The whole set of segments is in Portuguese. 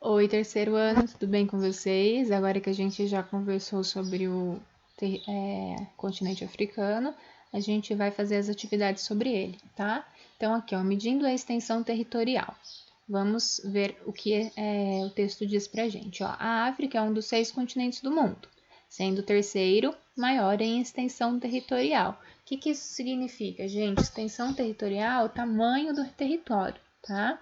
Oi, terceiro ano, tudo bem com vocês? Agora que a gente já conversou sobre o continente africano, a gente vai fazer as atividades sobre ele, tá? Então, aqui, ó, medindo a extensão territorial. Vamos ver o que o texto diz pra gente. Ó. A África é um dos 6 continentes do mundo, sendo o terceiro maior em extensão territorial. O que isso significa, gente? Extensão territorial, o tamanho do território, tá?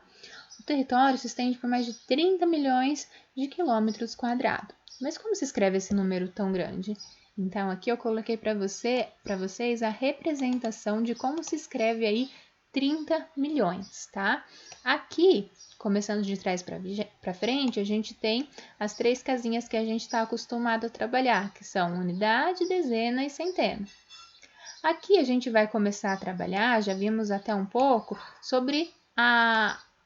O território se estende por mais de 30 milhões de quilômetros quadrados. Mas como se escreve esse número tão grande? Então, aqui eu coloquei para vocês a representação de como se escreve aí 30 milhões, tá? Aqui, começando de trás para frente, a gente tem as 3 casinhas que a gente está acostumado a trabalhar, que são unidade, dezena e centena. Aqui a gente vai começar a trabalhar, já vimos até um pouco, sobre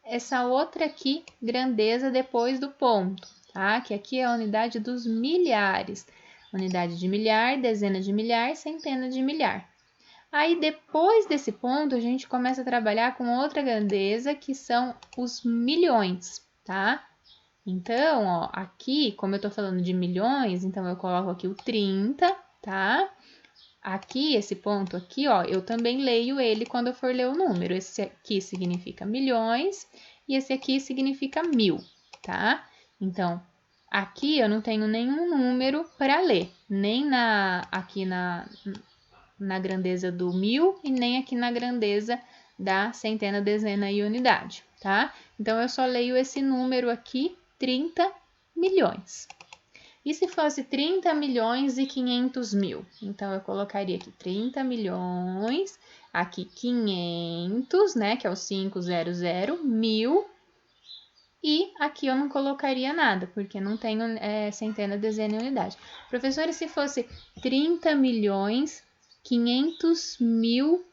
essa outra aqui, grandeza depois do ponto, tá? Que aqui é a unidade dos milhares. Unidade de milhar, dezena de milhar, centena de milhar. Aí, depois desse ponto, a gente começa a trabalhar com outra grandeza, que são os milhões, tá? Então, ó, aqui, como eu tô falando de milhões, então eu coloco aqui o 30, tá? Aqui, esse ponto aqui, ó, eu também leio ele quando eu for ler o número. Esse aqui significa milhões e esse aqui significa 1000, tá? Então, aqui eu não tenho nenhum número para ler, nem aqui na grandeza do 1000 e nem aqui na grandeza da centena, dezena e unidade, tá? Então, eu só leio esse número aqui, 30 milhões. E se fosse 30 milhões e 500 mil? Então, eu colocaria aqui 30 milhões, aqui 500, né, que é o 500, mil, e aqui eu não colocaria nada, porque não tenho centena, dezena e unidade. Professora, se fosse 30 milhões, 500 mil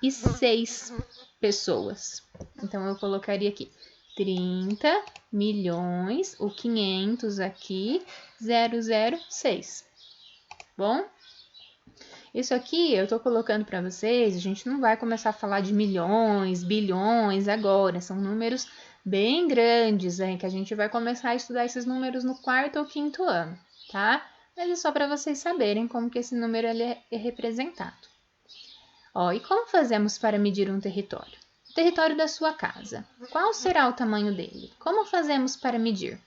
e 6 pessoas? Então, eu colocaria aqui 30 milhões, o 500 aqui, 006. Bom? Isso aqui eu tô colocando para vocês, a gente não vai começar a falar de milhões, bilhões agora, são números bem grandes, que a gente vai começar a estudar esses números no 4º ou 5º ano, tá? Mas é só para vocês saberem como que esse número ele é representado. Ó, e como fazemos para medir um território? O território da sua casa. Qual será o tamanho dele? Como fazemos para medir?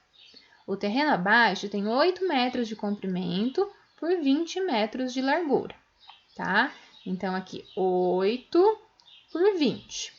O terreno abaixo tem 8 metros de comprimento por 20 metros de largura, tá? Então, aqui, 8 por 20.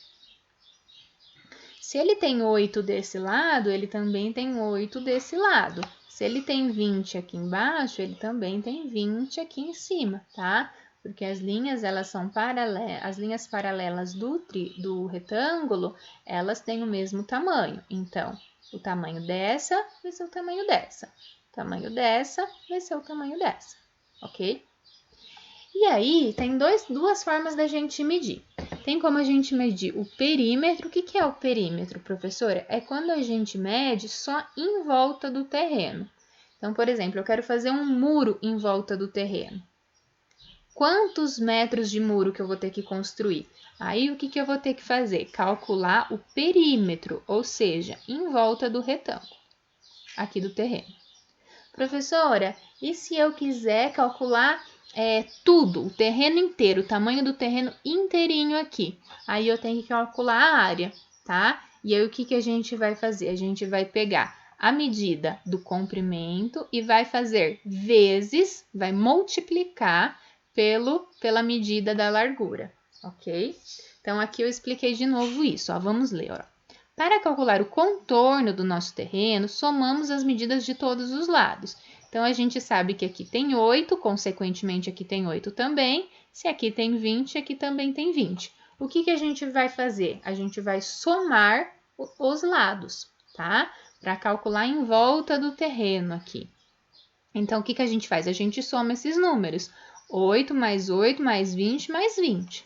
Se ele tem 8 desse lado, ele também tem 8 desse lado. Se ele tem 20 aqui embaixo, ele também tem 20 aqui em cima, tá? Porque as linhas, elas são paralelas, as linhas paralelas do retângulo, elas têm o mesmo tamanho. Então, o tamanho dessa vai ser o tamanho dessa. O tamanho dessa vai ser o tamanho dessa, ok? E aí, tem duas formas da gente medir. Tem como a gente medir o perímetro. O que é o perímetro, professora? É quando a gente mede só em volta do terreno. Então, por exemplo, eu quero fazer um muro em volta do terreno. Quantos metros de muro que eu vou ter que construir? Aí, o que eu vou ter que fazer? Calcular o perímetro, ou seja, em volta do retângulo, aqui do terreno. Professora, e se eu quiser calcular tudo, o terreno inteiro, o tamanho do terreno inteirinho aqui? Aí eu tenho que calcular a área, tá? E aí o que a gente vai fazer? A gente vai pegar a medida do comprimento e vai fazer vezes, vai multiplicar pela medida da largura, ok? Então, aqui eu expliquei de novo isso, ó, vamos ler, ó. Para calcular o contorno do nosso terreno, somamos as medidas de todos os lados. Então, a gente sabe que aqui tem 8, consequentemente aqui tem 8 também. Se aqui tem 20, aqui também tem 20. O que a gente vai fazer? A gente vai somar os lados, tá? Para calcular em volta do terreno aqui. Então, o que a gente faz? A gente soma esses números. 8 mais 8 mais 20 mais 20.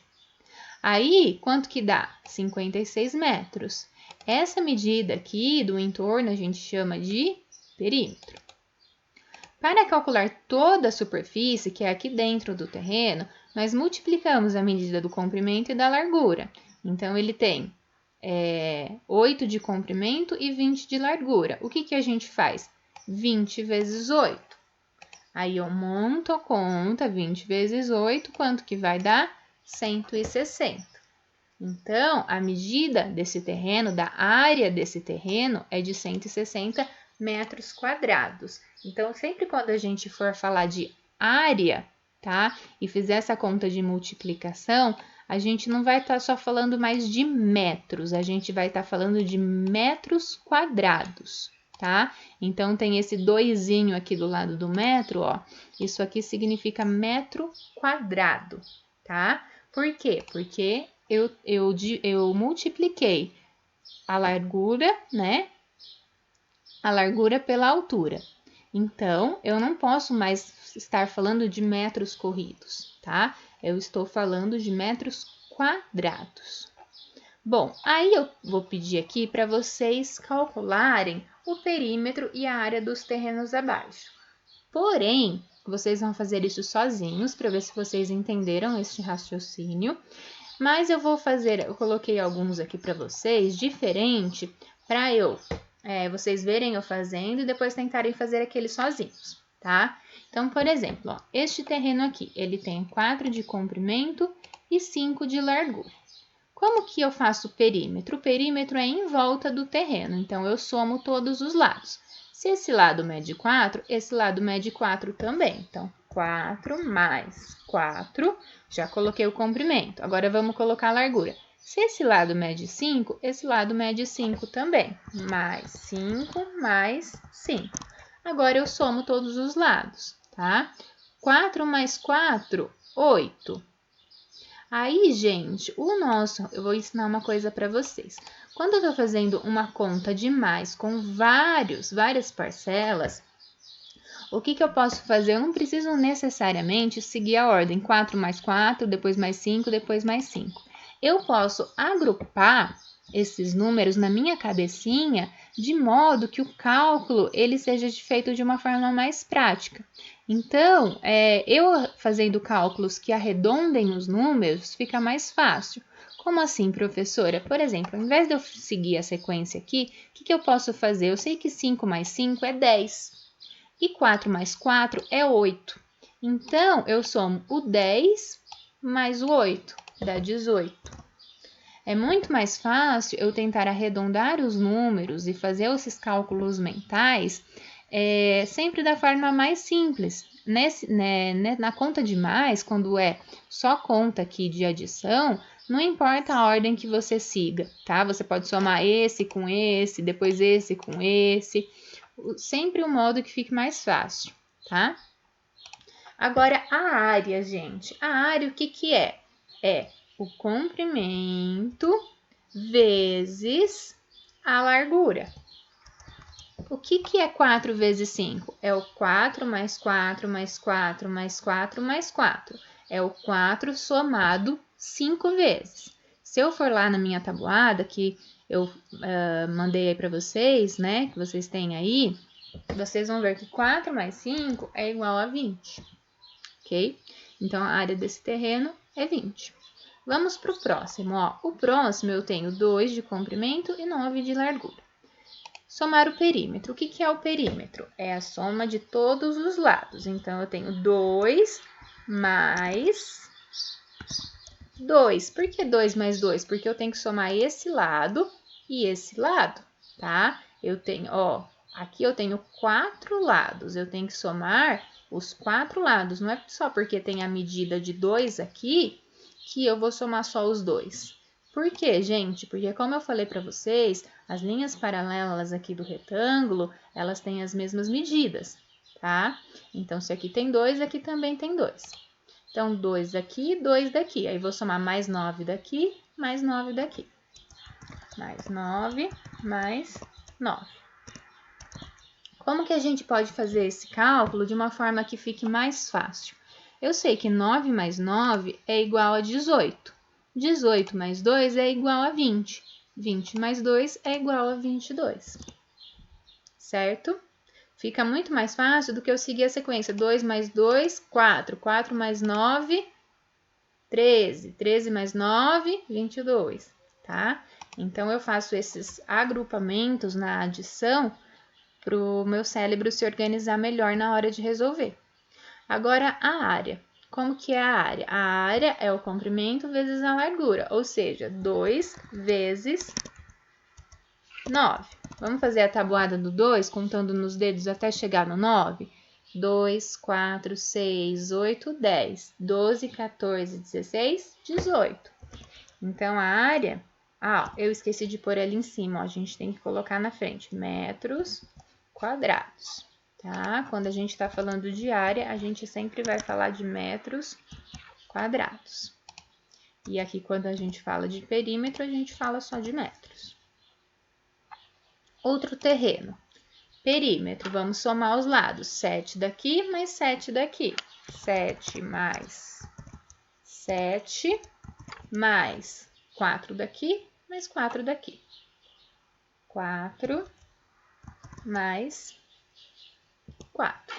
Aí, quanto que dá? 56 metros. Essa medida aqui do entorno a gente chama de perímetro. Para calcular toda a superfície, que é aqui dentro do terreno, nós multiplicamos a medida do comprimento e da largura. Então, ele tem 8 de comprimento e 20 de largura. O que a gente faz? 20 vezes 8. Aí eu monto a conta, 20 vezes 8, quanto que vai dar? 160. Então, a medida desse terreno, da área desse terreno, é de 160 metros quadrados. Então, sempre quando a gente for falar de área, tá? E fizer essa conta de multiplicação, a gente não vai estar só falando mais de metros, a gente vai estar falando de metros quadrados, tá? Então, tem esse doisinho aqui do lado do metro, ó. Isso aqui significa metro quadrado, tá? Por quê? Porque eu multipliquei a largura, né? A largura pela altura. Então, eu não posso mais estar falando de metros corridos, tá? Eu estou falando de metros quadrados. Bom, aí eu vou pedir aqui para vocês calcularem o perímetro e a área dos terrenos abaixo. Porém, vocês vão fazer isso sozinhos para ver se vocês entenderam este raciocínio. Mas eu coloquei alguns aqui para vocês, diferente, para vocês verem eu fazendo e depois tentarem fazer aqueles sozinhos, tá? Então, por exemplo, ó, este terreno aqui, ele tem 4 de comprimento e 5 de largura. Como que eu faço o perímetro? O perímetro é em volta do terreno, então eu somo todos os lados. Se esse lado mede 4, esse lado mede 4 também. Então, 4 mais 4, já coloquei o comprimento. Agora, vamos colocar a largura. Se esse lado mede 5, esse lado mede 5 também. Mais 5, mais 5. Agora, eu somo todos os lados, tá? 4 mais 4, 8. Aí, gente, eu vou ensinar uma coisa para vocês. Quando eu tô fazendo uma conta de mais com várias parcelas, o que eu posso fazer? Eu não preciso necessariamente seguir a ordem 4 mais 4, depois mais 5, depois mais 5. Eu posso agrupar esses números na minha cabecinha de modo que o cálculo ele seja feito de uma forma mais prática. Então, eu fazendo cálculos que arredondem os números, fica mais fácil. Como assim, professora? Por exemplo, ao invés de eu seguir a sequência aqui, o que eu posso fazer? Eu sei que 5 mais 5 é 10 e 4 mais 4 é 8. Então, eu somo o 10 mais o 8, dá 18. É muito mais fácil eu tentar arredondar os números e fazer esses cálculos mentais sempre da forma mais simples. Na conta de mais, quando é só conta aqui de adição, não importa a ordem que você siga, tá? Você pode somar esse com esse, depois esse com esse, sempre um modo que fique mais fácil, tá? Agora, a área, gente. A área, o que é? É o comprimento vezes a largura. O que é 4 vezes 5? É o 4 mais 4 mais 4 mais 4 mais 4. É o 4 somado 5 vezes. Se eu for lá na minha tabuada, que eu mandei aí para vocês, né? Que vocês têm aí, vocês vão ver que 4 mais 5 é igual a 20. Ok? Então, a área desse terreno é 20. Vamos para o próximo, ó. O próximo eu tenho 2 de comprimento e 9 de largura. Somar o perímetro. O que é o perímetro? É a soma de todos os lados. Então, eu tenho 2 mais 2. Por que 2 mais 2? Porque eu tenho que somar esse lado e esse lado, tá? Eu tenho, ó, aqui eu tenho 4 lados. Eu tenho que somar os 4 lados. Não é só porque tem a medida de 2 aqui que eu vou somar só os 2. Por quê, gente? Porque como eu falei para vocês, as linhas paralelas aqui do retângulo, elas têm as mesmas medidas, tá? Então, se aqui tem 2, aqui também tem 2. Então, 2 daqui, 2 daqui. Aí, vou somar mais 9 daqui, mais 9 daqui. Mais 9, mais 9. Como que a gente pode fazer esse cálculo de uma forma que fique mais fácil? Eu sei que 9 mais 9 é igual a 18. 18 mais 2 é igual a 20. 20 mais 2 é igual a 22. Certo? Fica muito mais fácil do que eu seguir a sequência. 2 mais 2, 4. 4 mais 9, 13. 13 mais 9, 22. Tá? Então, eu faço esses agrupamentos na adição para o meu cérebro se organizar melhor na hora de resolver. Agora, a área. Como que é a área? A área é o comprimento vezes a largura, ou seja, 2 vezes 9. Vamos fazer a tabuada do 2, contando nos dedos até chegar no 9? 2, 4, 6, 8, 10, 12, 14, 16, 18. Então, a área... eu esqueci de pôr ali em cima, ó, a gente tem que colocar na frente, metros quadrados, tá? Quando a gente está falando de área, a gente sempre vai falar de metros quadrados. E aqui, quando a gente fala de perímetro, a gente fala só de metros. Outro terreno. Perímetro, vamos somar os lados. 7 daqui, mais 7 daqui. 7 mais 7, mais 4 daqui, mais 4 daqui. 4 mais 4.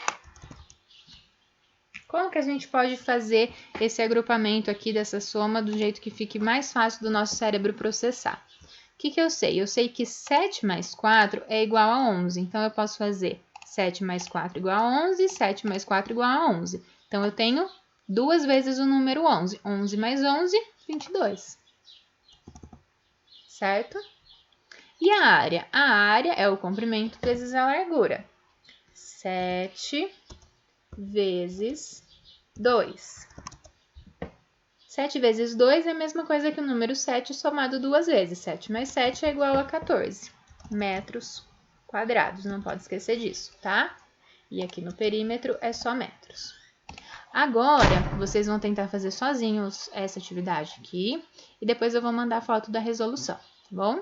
Como que a gente pode fazer esse agrupamento aqui dessa soma do jeito que fique mais fácil do nosso cérebro processar? O que eu sei? Eu sei que 7 mais 4 é igual a 11. Então, eu posso fazer 7 mais 4 igual a 11, 7 mais 4 igual a 11. Então, eu tenho 2 vezes o número 11. 11 mais 11, 22. Certo? E a área? A área é o comprimento vezes a largura. 7 vezes 2. 7 vezes 2 é a mesma coisa que o número 7 somado 2 vezes. 7 mais 7 é igual a 14 metros quadrados. Não pode esquecer disso, tá? E aqui no perímetro é só metros. Agora, vocês vão tentar fazer sozinhos essa atividade aqui. E depois eu vou mandar a foto da resolução, tá bom?